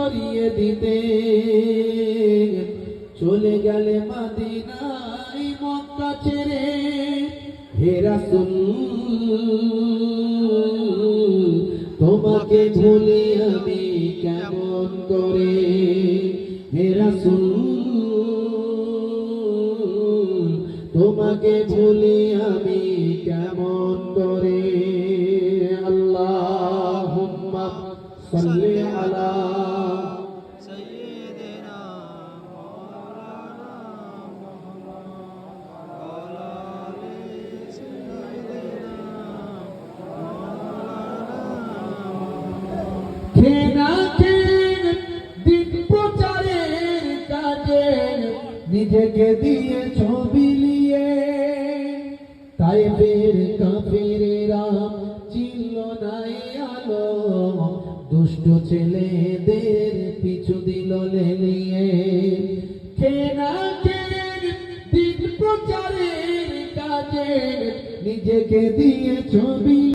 ছড়িয়ে দিতে চলে গেলে মদিনায় মক্কা ছেড়ে। হে রাসূল তোমাকে ভুলি আমি কেমন করে, হে রাসূল তোমাকে ভুলি আমি কেমন করে। আল্লাহুম্মা সাল্লি আলা সাইয়্যিদিনা মাওলানা মুহাম্মদ ওয়া আলি সাইয়্যিদিনা মাওলানা। খেনা খেন দিন প্রচারের কাজে নিজেকে দিয়ে ছবি লিয়ে, তাইফের কাফেরেরা চিনল না এই আলো, দুষ্ট ছেলেদের পিছু দিল লেলিয়ে। খেনা খেন দিন প্রচারের কাজে নিজেকে দিয়ে ছবি